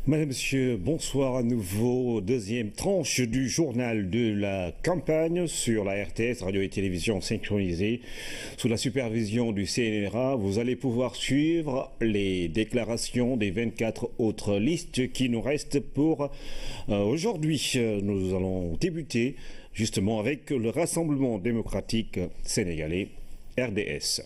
Madame, Monsieur, bonsoir à nouveau. Deuxième tranche du journal de la campagne sur la RTS, radio et télévision synchronisée. Sous la supervision du CNRA, vous allez pouvoir suivre les déclarations des 24 autres listes qui nous restent pour aujourd'hui. Nous allons débuter justement avec le Rassemblement démocratique sénégalais, RDS.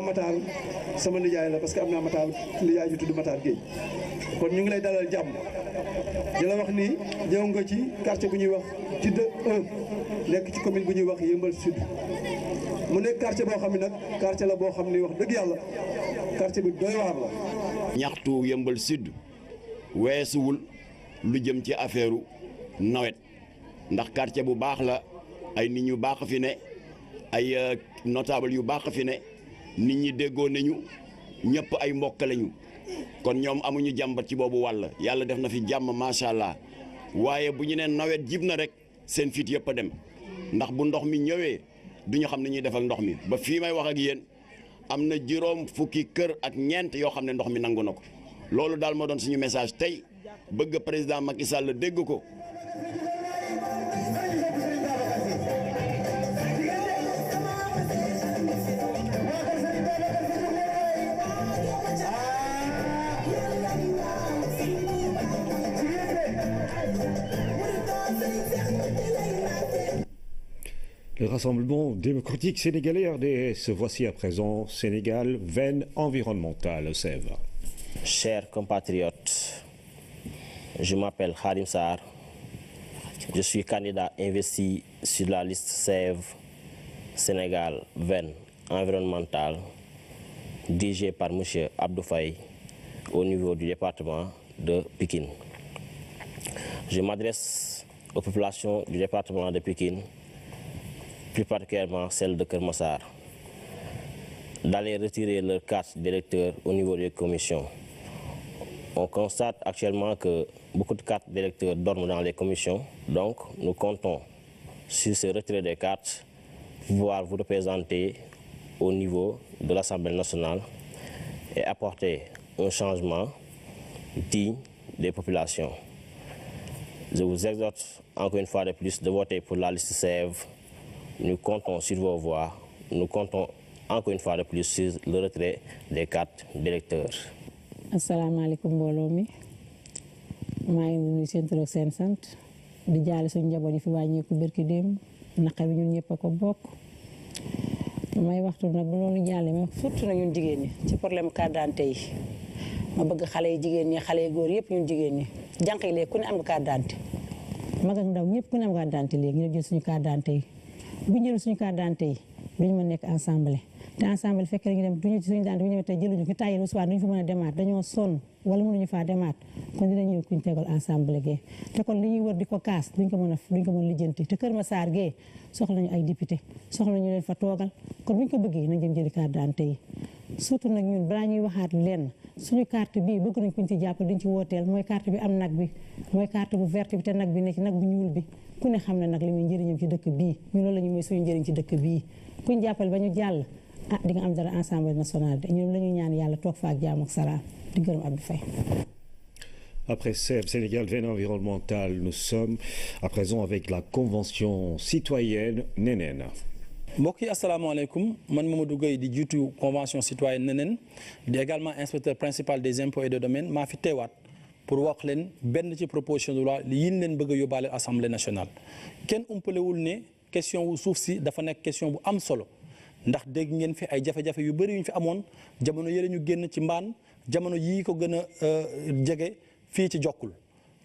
Matar sama nijaay la parce que am naa Matar nijaay ju tudd Matar Gueye kon ñu ngi lay dalal jàmm di la wax ni ñëw nga ci quartier bu ñuy wax ci 1 nekk ci commune bu ñuy wax Yeumbeul Sud mu nekk quartier boo xam ne nag quartier la boo xam ni wax dëgg yàlla quartier bi doy waar la. ñaxtu Yeumbeul Sud weesuwul lu jëm ci affaire nawet ndax quartier bu baax la ay nit ñu baax fi ne ay notable yu baax fi ne. nit ñi déggoo nañu ñëpp ay mbokk lañu kon ñoom amuñu jàmbat ci boobu wàll yàlla def na fi jàmm macha allah waaye bu ñu nee nawet jib na rek seen fit yëpp a dem ndax bu ndox mi ñëwee du ñu xam ne ñuy def ak ndox mi ba fii may wax ak yéen am na juróom fukki kër ak ñeent yoo xam ne ndox mi nangu na ko loolu daal moo doon suñu message tey bëgg président Macky Sall dégg ko. Le Rassemblement démocratique sénégalais RDS, voici à présent Sénégal, veine environnementale, Sève. Chers compatriotes, je m'appelle Khadim Sarr, je suis candidat investi sur la liste Sève Sénégal, veine environnementale, dirigée par M. Abdou Faye au niveau du département de Pikine. Je m'adresse aux populations du département de Pikine, plus particulièrement celle de Keur Massar, d'aller retirer leur carte d'électeur au niveau des commissions. On constate actuellement que beaucoup de cartes d'électeurs dorment dans les commissions, donc nous comptons sur ce retrait des cartes pour pouvoir vous représenter au niveau de l'Assemblée nationale et apporter un changement digne des populations. Je vous exhorte encore une fois de plus de voter pour la liste Sève. Nous comptons sur vos voix, nous comptons encore une fois de plus sur le retrait des cartes d'électeurs. asalaamaaleykum mbooloo mi maa ngi nuyu seen tur ak seen sant di jaale suñu njaboot yi fi wàññeeku barki démb naqar bi ñun ñëpp a ko bokk may waxtu nag bu loolu jàllee ma surtout na ñun jigéen ñi ci problème carte d'identité yi ma bëgg xale yi jigéen ñi xale yi góor yëpp ñun jigéen ñi jànq yi léegi ku ne am nga carte d'identité mag ak ndaw ñëpp ku ne am carte d'identité léegi ñu jël suñu carte d'identité yi bu ñu jël suñu carte d'identité yi duñu mën nekk ensemble te ensemble fekk ñu dem duñu ci suñu daan ñu tey jëluñu ko tàyyi lu soir duñu fa mën a demaat dañoo sonn wala mënuñu faa demaat kon dinañu kuñ tegal ensemble gee te kon li ñuy wër di ko kaas duñ ko mën lijjanti te Kër Massar gee soxla nañu ay député soxla nañu leen fa toogal kon buñ ko bëggee nañ dem jëli carte d'identité yi surtout nag ñun balaa ñuy waxaat lenn suñu carte bii bëgg nañ kuñ ci jàppale dañ ci wooteel mooy carte bi am nag bi mooy carte bu verte bi te nag bi nekk nag bu ñuul bi ku ne xam ne nag li muy njëriñam ci dëkk bii ñu loolu la ñu mooy suñu njëriñ ci dëkk bii kuñ jàppale ba ñu jàll di nga am dara Assemblée nationale de ñun la ñuy ñaan yàlla toog fa ak jaam ak salaam di gërëm Abdou Faye. Après Sève Sénégal, veine environnementale, nous sommes à présent avec la convention citoyenne Neneen. mbokk yi asalaamaaleykum man Mamadou Gueye di jiitu convention citoyenne Neneen di également inspecteur principal des impôts et des domaines maa fi teewaat pour wax leen benn ci proposition de loi li yin leen bëgg a yóbbaale assemblée nationale kenn umpalewul ne question wu suuf si dafa nekk question bu am solo ndax dégg ngeen fi ay jafe-jafe yu bëri yu ñu fi amoon jamono yële ñu génn ci mbaan jamono yii ko gën a jege fii ci Jokkul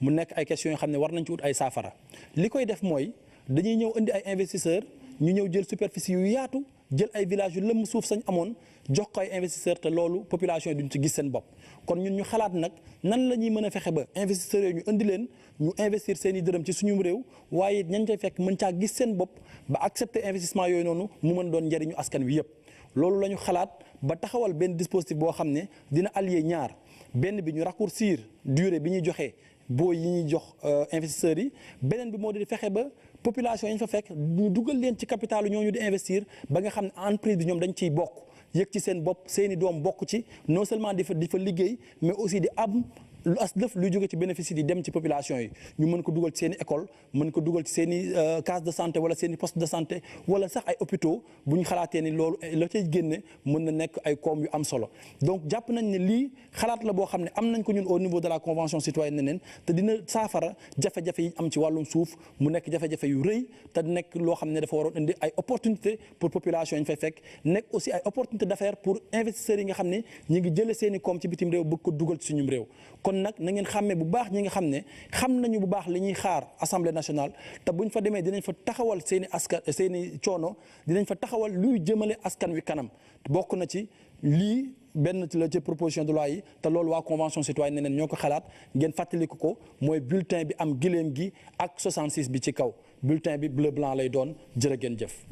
mu nekk ay questions yoo xam ne war nañ ci ut ay saafara li koy def mooy dañuy ñëw indi ay investisseurs ñu ñëw jël superficie yu yaatu jël ay villages yu lëmm suuf sañ amoon jox ko ay investisseurs te loolu population yi duñ ci gis seen bopp kon ñun ñu xalaat nag nan la ñuy mën a fexe ba investisseurs yooyu ñu indi leen ñu investir seen i dërëm ci suñu réew waaye ñañ cay fekk mën caa gis seen bopp ba accepter investissement yooyu noonu mu mën doon njëriñu askan wi yëpp loolu la ñu xalaat ba taxawal benn dispositif boo xam ne dina allier ñaar benn bi ñu raccourcir durée bi ñuy joxe boo yi ñuy jox investisseurs yi beneen bi moo di fexe ba population yi ñu fa fekk ñu dugal leen ci capital ñooñu di investir ba nga xam ne entreprise bi ñoom dañ ciy bokk yëg ci seen bopp seeni doom bokk ci non seulement di fa liggéey mais aussi di am lu as lëf luy jóge ci bénéfice yi dem ci population yi ñu mën ko dugal ci seen i école mën ko dugal ci seen i case de santé wala seen i poste de santé wala sax ay hôpitaux bu ñu xalaatee ni loolu la cay génne mën na nekk ay koom yu am solo donc jàpp nañ ne lii xalaat la boo xam ne am nañ ko ñun au niveau de la convention citoyenne neneen te dina saafara jafe-jafe yi am ci wàllum suuf mu nekk jafe-jafe yu rëy te nekk loo xam ne dafa waroon indi ay opportunité pour population yi ñu fay fekk nekk aussi ay opportunité d'affaires pour investisseurs yi nga xam ne ñu ngi jëlee seen i koom ci bitim réew bëgg ko dugal ci suñum réew kon nag na ngeen xàmmee bu baax ñi nga xam ne xam nañu bu baax li ñuy xaar assemblée nationale te buñ fa demee dinañ fa taxawal seen i askan seen i coono dinañ fa taxawal luy jëmale askan wi kanam bokk na ci lii benn la ci proposition de loi yi te loolu waa convention citoyenne neneen ñoo ko xalaat ngeen fàttaliku ko mooy bulletin bi am giléem gi ak 66 bi ci kaw bulletin bi bleu blanc lay doon jërë ngeen jëf.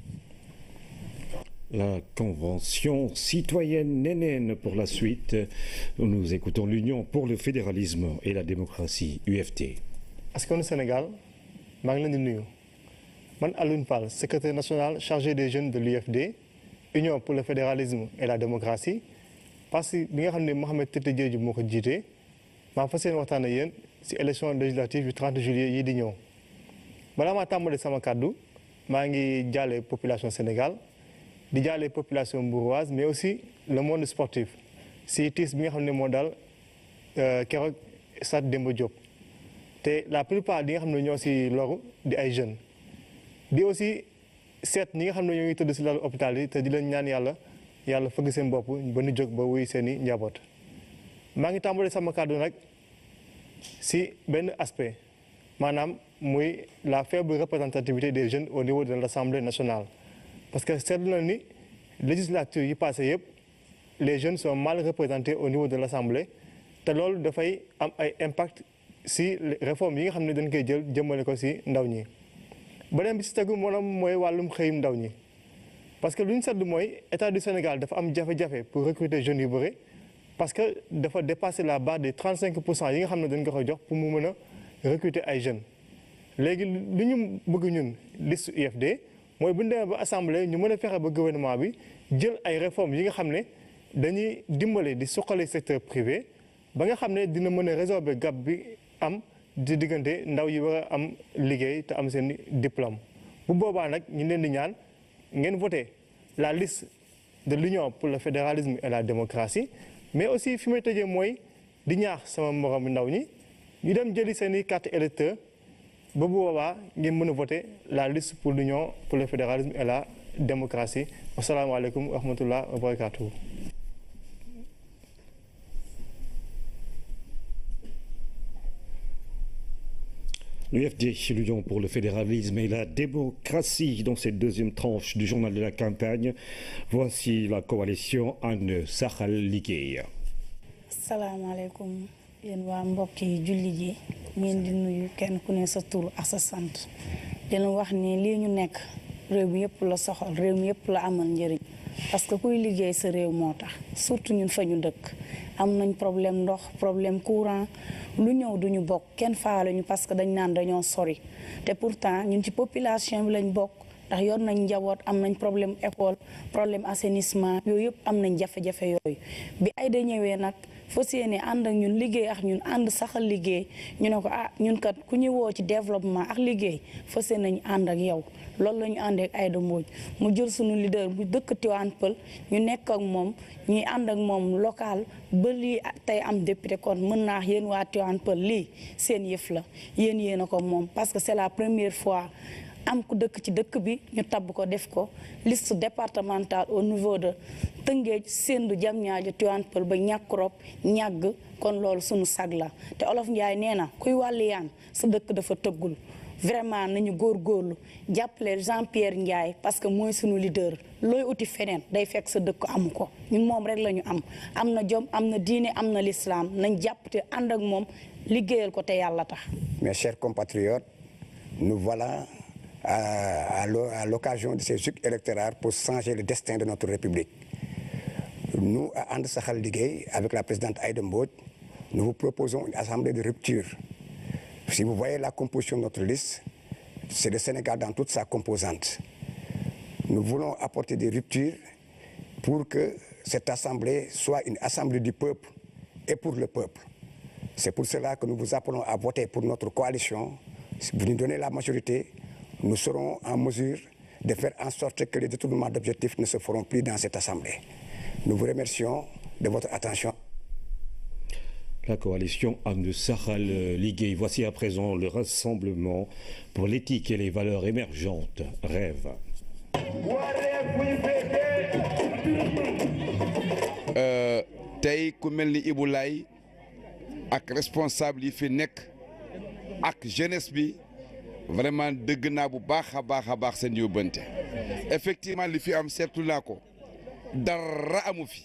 La Convention citoyenne Nénène pour la suite. Nous écoutons l'Union pour le fédéralisme et la démocratie, UFT. Askanu Sénégal, maa ngi leen di nuyu man Alioune Fall, secrétaire national chargé des jeunes de l'UFD, Union pour le fédéralisme et la démocratie, parce que bi nga xam ne Mohamed Tete Diédhiou moo ko jiite maa fas yéene waxtaan ak yéen ci élection législative du 30 juillet yi di ñëw. Balaa maa tàmbali sama kàddu maa ngi jaale population Sénégal. di jaale population bourgeoise mais aussi le monde sportif si tiis bi nga xam ne moo daal keroog stade Demba Diop te la plupart di nga xam ne ñoo si loru di ay jeunes di aussi seet ñi nga xam ne ñoo ngi tëdd si lalu hôpital yi te di leen ñaan yàlla fëgg seen bopp ba ñu jóg ba wuy seen i njaboot. maa ngi tàmbali sama kàddu nag si benn aspect maanaam muy la faible représentativité des jeunes au niveau de l'Assemblée nationale. Parce que seetlu na ni législature yi passé yëpp les jeunes sont mal représentés au niveau de l'Assemblée te loolu dafay am ay impact si réformes yi nga xam ne dañ koy jël jëmale ko si ndaw ñi. beneen bi si tegu mooy wàllum xëyum ndaw ñi parce que lu ñu seetlu mooy état du Sénégal dafa am jafe-jafe pour recruter jeunes yu bëri parce que dafa dépasser la barre des 35% yi nga xam ne dañ ko koy jox pour mu mën a recruter ay jeunes. léegi li ñu bëgg ñun liste UFD mooy bu ñu demee ba assemblée ñu mën a fexe ba gouvernement bi jël ay réformes yi nga xam ne dañuy dimbale di suqali secteur privé ba nga xam ne dina mën a résorber gap bi am di diggante ndaw yi war a am liggéey te am seen diplôme. bu boobaa nag ñu leen di ñaan ngeen voté la liste de l'Union pour le fédéralisme et la démocratie mais aussi fi may tëjee mooy di ñaax sama moroom ndaw ñi ñu dem jëli seen i carte électeur ba bu boobaa ngeen mën a voter la liste pour l'Union pour le fédéralisme et la démocratie. Asalaamaaleykum wa rahmatullah wa barakatuh. L'UFD, l'Union pour le fédéralisme et la démocratie, dans cette deuxième tranche du journal de la campagne. Voici la coalition And Saxal Liggéey. Asalaamaaleykum yéen waa mbokk yi julli ji ngeen di nuyu kenn ku ne sa tur ak sa sant dina wax ni lii ñu nekk réew mi yëpp la soxal réew mi yëpp la amal njëriñ parce que kuy liggéey sa réew moo tax surtout ñun fa ñu dëkk am nañ problème ndox problème courant lu ñëw duñu bokk kenn faale ñu parce que dañ naan dañoo sori te pourtant ñun ci population bi lañ bokk ndax yor nañ njaboot am nañ problème école problème assainissement yooyu yëpp am nañ jafe-jafe yooyu bi ay da ñëwee nag fas yéene ànd ak ñun liggéey ak ñun ànd saxal liggéey ñu ne ko ñun kat ku ñu woo ci développement ak liggéey fas yéene nañu ànd ak yow loolu la ñu àndee ak Aïda Mbodj mu jël suñu leader bu dëkk Tivaouane Peulh ñu nekk ak moom ñuy ànd ak moom local ba lii tey am député kon mën naa yéen waa Tivaouane Peulh lii seen yëf la yéen a ko moom parce que c'est la première fois am ku dëkk ci dëkk bi ñu tabb ko def ko liste départementale au niveau de Tëngéej Sendou Diamniadio Tivaouane Peulh ba Niakoulrab ñàgg kon loolu sunu sag la te Olof Njaay nee na kuy wàlliyaan sa dëkk dafa tëggul vraiment nañu góorgóorlu jàppale Jean-Pierre Ndiaye parce que mooy sunu leader looy uti feneen day fekk sa dëkk amu ko ñun moom rek la ñu am na jom am na diine am na l'islam nañ jàpp te ànd ak moom liggéeyal ko te yàlla tax. Mes chers compatriotes, nous voilà à l'occasion de ces joutes électorales pour changer le destin de notre République. Nous, à And Saxal Liggéey, avec la présidente Aïda Mbodj, nous vous proposons une assemblée de rupture. Si vous voyez la composition de notre liste, c'est le Sénégal dans toute sa composante. Nous voulons apporter des ruptures pour que cette assemblée soit une assemblée du peuple et pour le peuple. C'est pour cela que nous vous appelons à voter pour notre coalition. Si vous nous donnez la majorité, nous serons en mesure de faire en sorte que les détournements d'objectifs ne se feront plus dans cette assemblée. Nous vous remercions de votre attention. La coalition And Saxal Liggéey. Voici à présent le Rassemblement pour l'éthique et les valeurs émergentes. Rêve. tey ku mel ni Ibou Laye ak responsable yi fi nekk ak jeunesse bi vraiment dëgg naa bu baax a baax seen yóbbante effectivement li fi am seetlu naa ko dara amu fi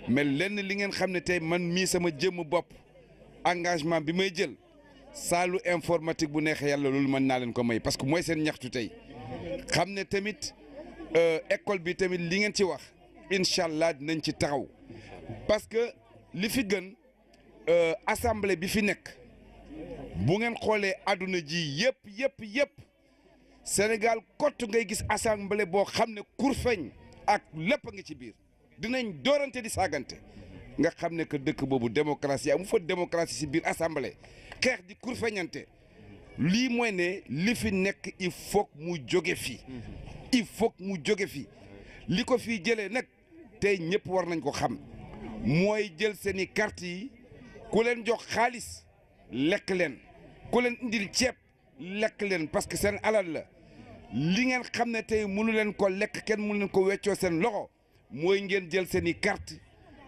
mais lenn li ngeen xam ne tey man mii sama jëmm bopp engagement bi may jël saalu informatique bu neexee yàlla loolu mën naa leen ko may parce que mooy seen ñaxtu tey xam ne tamit école bi tamit li ngeen ci wax incha allah dinañ ci taxaw parce que li fi gën assemblée bi fi nekk bu ngeen xoolee àdduna ji yëpp Sénégal kott ngay gis assemblée boo xam ne kurfeñ ak lépp a ngi ci biir dinañ doorante di saagante nga xam ne que dëkk boobu démocratie amu fa démocratie ci biir assemblée xeex di kurfeñante lii mooy ne li fi nekk il faut mu jóge fi il faut mu jóge fi li ko fii jëlee nag tey ñëpp war nañ ko xam mooy jël seeni carte yi ku leen jox xaalis lekk leen ku leen indil ceeb lekk leen parce que seen alal la li ngeen xam ne tey mënu leen ko lekk kenn mënu leen ko weccoo seen loxo mooy ngeen jël seeni carte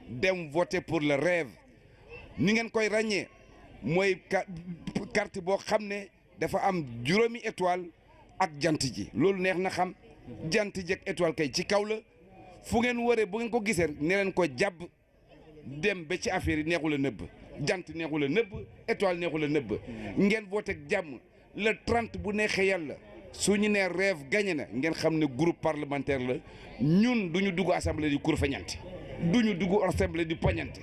dem voter pour le rêve ni ngeen koy ràññee mooy carte boo xam ne dafa am juróomi étoile ak jant ji loolu neex na xam jant ji ak étoile kay ci kaw la fu ngeen waree bu ngeen ko gisee ne leen ko jàbb dem ba ci affaire yi neexul a nëbb jant neexul a nëbb étoile neexul a nëbb ngeen voté ak jàmm le 30 bu neexee yàlla su ñu nee rêve gagné na ngeen xam ne groupe parlementaire la ñun du ñu dugg assemblée di kurfeñante du ñu dugg assemblée di poñante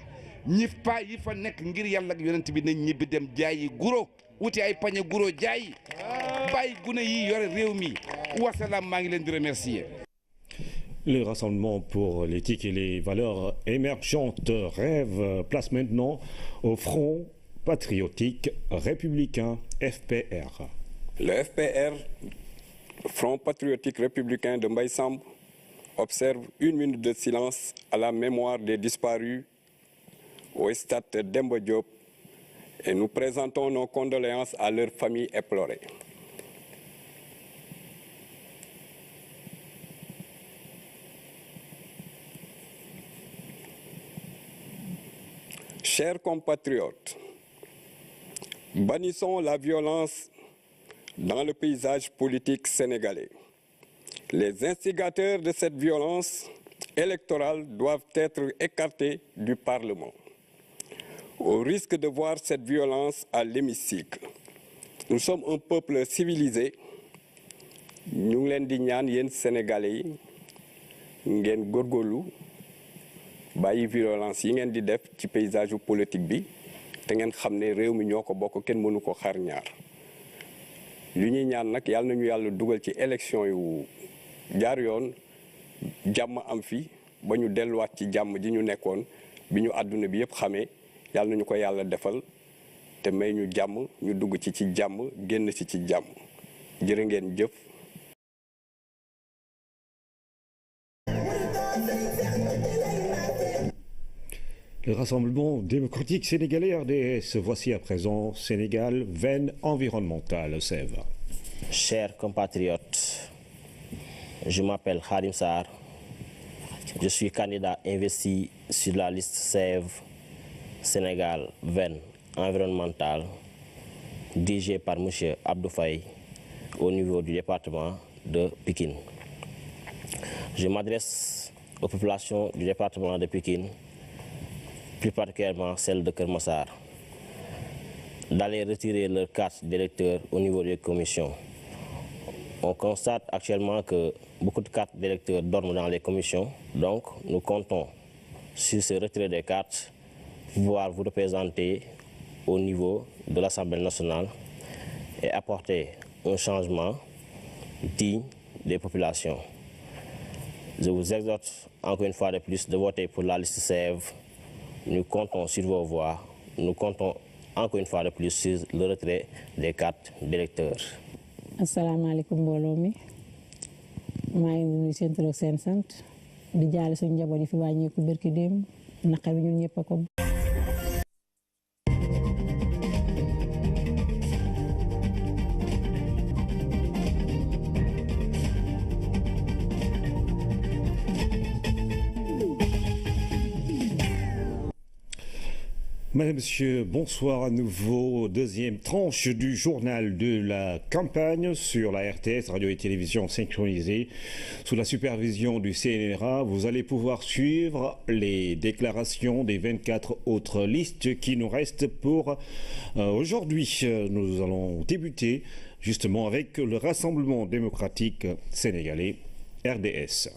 ñi pa yi fa nekk ngir yàlla ak yonent bi nañ ñibbi dem jaayi guro wuti ay pañe guro jaayi bàyyi gune yi yore réew mi wasalaam maa ngi leen di remercier. Le Rassemblement pour l'éthique et les valeurs émergentes rêve place maintenant au Front patriotique républicain FPR. Le FPR, Front patriotique républicain de Mbaye Samb, observe une minute de silence à la mémoire des disparus au stade Demba Diop et nous présentons nos condoléances à leurs familles éplorées. Chers compatriotes, bannissons la violence dans le paysage politique sénégalais. Les instigateurs de cette violence électorale doivent être écartés du Parlement. Au risque de voir cette violence à l'hémicycle. Nous sommes un peuple civilisé. ñu ngi leen di ñaan yéen Sénégalais yi ngeen góorgóorlu bàyyi violence yi ngeen di def ci paysage politique bi te ngeen xam ne réew mi ñoo ko bokk kenn mënu ko xar ñaar li ñuy ñaan nag yàlla nañu yàlla dugal ci élection yu jaar yoon jàmm am fi ba ñu delluwaat ci jàmm ji ñu nekkoon bi ñu àdduna bi yëpp xamee yàlla nañu ko yàlla defal te may ñu jàmm ñu dugg ci jàmm génn ci jàmm jërë ngeen jëf. Le Rassemblement démocratique sénégalais RDS, voici à présent Sénégal, veine environnementale, Sèvres. Chers compatriotes, je m'appelle Khadim Sarr. Je suis candidat investi sur la liste SEV Sénégal 20 environnemental dirigée par M. Abdou Faye au niveau du département de Pikine. Je m'adresse aux populations du département de Pikine, plus particulièrement celles de Keur Massar, d'aller retirer leur carte d'électeur au niveau des commissions. On constate actuellement que beaucoup de cartes d'électeurs dorment dans les commissions, donc nous comptons sur ce retrait des cartes pour pouvoir vous représenter au niveau de l'Assemblée nationale et apporter un changement digne des populations. Je vous exhorte encore une fois de plus de voter pour la liste SEV. Nous comptons sur vos voix. Nous comptons encore une fois de plus sur le retrait des cartes d'électeurs. asalaamaaleykum mbooloo mi maa ngi nuyu seen tur ak seen sant di jaale suñu njaboot yi fi wàññeeku barki démb naqar bi ñun ñëpp a ko. Madame, Monsieur, bonsoir à nouveau. Deuxième tranche du journal de la campagne sur la RTS, radio et télévision synchronisée. Sous la supervision du CNRA, vous allez pouvoir suivre les déclarations des 24 autres listes qui nous restent pour aujourd'hui. Nous allons débuter justement avec le Rassemblement démocratique sénégalais, RDS.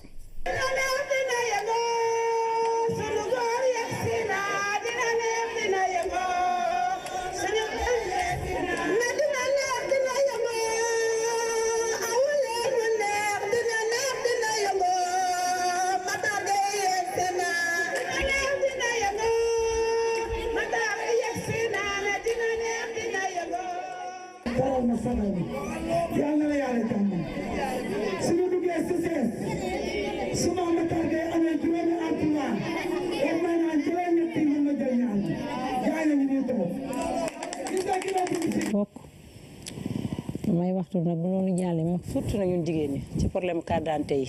may waxtu nag bu loolu jàllee ma surtout na ñun jigéen ñi ci problème carte d'identité yi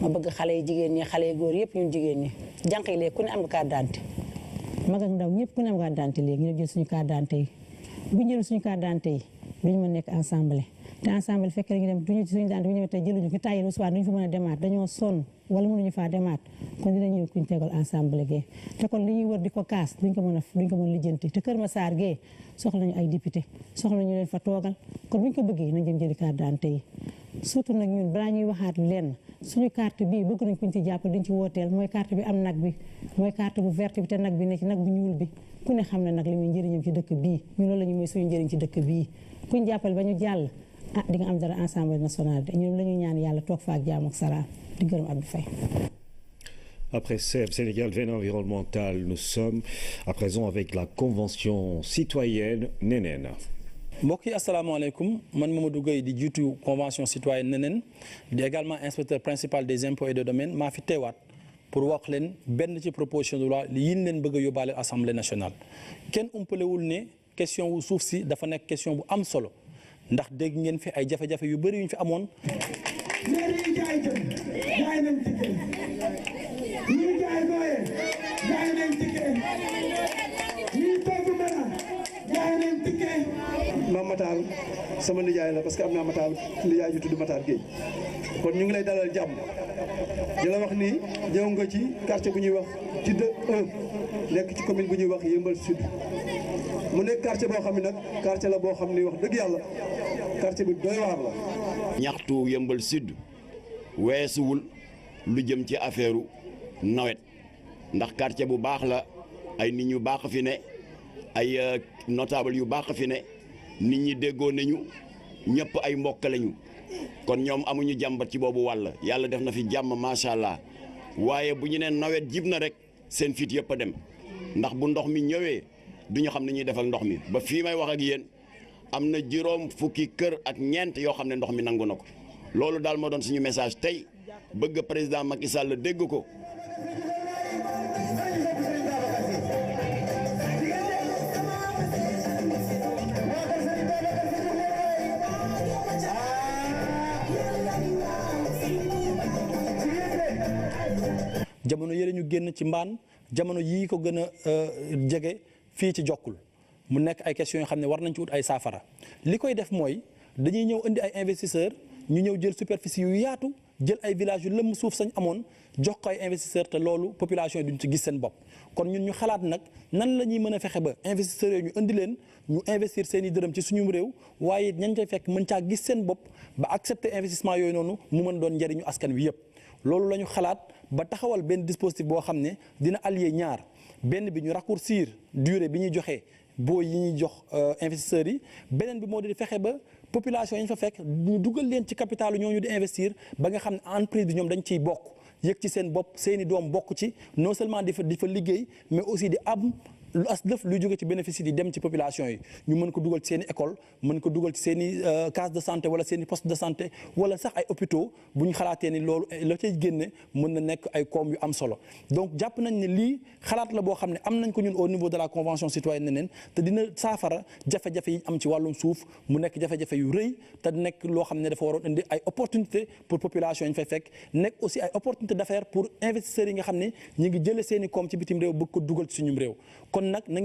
ma bëgg xale yi jigéen ñi xale yi góor yëpp ñun jigéen ñi jànq yi léegi ku ne am carte d'identité mag ak ndaw ñëpp ku ne am carte d'identité léegi ñu jël suñu carte d'identité yi bu ñu jël suñu carte d'identité yi duñu mën nekk ensemble te ensemble fekk nañu dem duñu suñu daan bu ñëwee tey jëluñu ñu tàyyee soir duñu fa mën a demaat dañoo sonn wala mënuñu faa demaat kon dinañ ñëw kuñ tegal ensemble gee te kon li ñuy wër di ko kaas duñ ko mën lijjanti te Kër Massar gee soxla nañu ay député soxla nañu leen fa toogal kon buñ ko bëggee nañ dem jëli carte d'identité yi surtout nag ñun balaa ñuy waxaat lenn suñu carte bii bëgg nañ kuñ ci jàpp dañ ci wooteel mooy carte bi am nag bi mooy carte bu verte bi te nag bi ne ci nag bu ñuul bi ku ne xam ne nag li muy njëriñam ci dëkk bii ñu loolu la ñu mooy suñu njëriñ ci dëkk bii kuñ jàppale ba ñu jàll di nga am dara Assemblée nationale de ñun la ñuy ñaan yàlla toog fa ak jaam ak salaam di gërëm Abdou Faye. Après Sénégal 20 environnemental, nous sommes à présent avec la convention citoyenne Neneen. mbokk yi asalaamaaleykum man Mamadou Gueye di jiitu convention citoyenne Neneen di également inspecteur principal des impôts et des domaines maa fi teewaat pour wax leen benn ci proposition de loi yi ñu leen bëgg a yóbbaale assemblée nationale. kenn umpalewul ne question wu suuf si dafa nekk question bu am solo ndax dégg ngeen fi ay jafe-jafe yu bëri yu ñu fi amoon. Maam Matar sama nijaay la parce que am naa Matar nijaay ju tudd Matar Gueye kon ñu ngi lay dalal jàmm di la wax ni ñëw nga ci quartier bu ñuy wax Tidde 1 nekk ci commune bu ñuy wax Yeumbeul Sud mu nekk quartier boo xam ne nag quartier la boo xam ni wax dëgg yàlla quartier bu doy waar la. ñaxtu Yeumbeul Sud weesuwul lu jëm ci affaire nawet ndax quartier bu baax la ay nit ñu baax fi ne ay notable yu baax fi ne nit ñi déggoo nañu ñëpp ay mbokk lañu kon ñoom amuñu jàmbat ci boobu wàll yàlla def na fi jàmm macha allah waaye bu ñu nee nawet jib na rek seen fit yëpp a dem ndax bu ndox mi ñëwee duñu xam ne ñuy def ak ndox mi ba fii may wax ak yéen am na juróom fukki kër ak ñeent yoo xam ne ndox mi nangu na ko loolu daal moo doon suñu message tey bëgg président Macky Sall dégg ko. jamono yële ñu génn ci mbaan jamono yii ko gën a jege fii ci Jokkul mu nekk ay questions yoo xam ne war nañ ci ut ay saafara li koy def mooy dañuy ñëw indi ay investisseurs ñu ñëw jël superficie yu yaatu jël ay villages yu lëmm suuf sañ amoon jox ko ay investisseurs te loolu population yi duñ ci gis seen bopp kon ñun ñu xalaat nag nan la ñuy mën a fexe ba investisseurs yooyu ñu indi leen ñu investir seen i dërëm ci suñu réew waaye ñañ cay fekk mën caa gis seen bopp ba accepter investissement yooyu noonu mu mën doon njëriñu askan wi yëpp loolu la ñu xalaat ba taxawal benn dispositif boo xam ne dina allier ñaar benn bi ñu raccourcir durée bi ñuy joxe boo yi ñuy jox investisseurs yi beneen bi moo di fexe ba population yi ñu fa fekk ñu dugal leen ci capitalu ñooñu di investir ba nga xam ne entreprise bi ñoom dañ ciy bokk yëg ci seen bopp seeni doom bokk ci non seulement di fa liggéey mais aussi di am lu as lëf luy jóge ci bénéfice yi di dem ci population yi ñu mën ko dugal ci seen i école mën ko dugal ci seen i case de santé wala seen i poste de santé wala sax ay hôpitaux bu ñu xalaatee ni loolu la cay génne mën na nekk ay koom yu am solo donc jàpp nañ ne lii xalaat la boo xam ne am nañ ko ñun au niveau de la convention citoyenne neneen te dina saafara jafe-jafe yi am ci wàllum suuf mu nekk jafe-jafe yu rëy te nekk loo xam ne dafa waroon indi ay opportunité pour population yi ñu fay fekk nekk aussi ay opportunité d'affaires pour investisseurs yi nga xam ne ñi ngi jëlee seen i koom ci bitim réew bëgg ko dugal ci suñu réew kon nag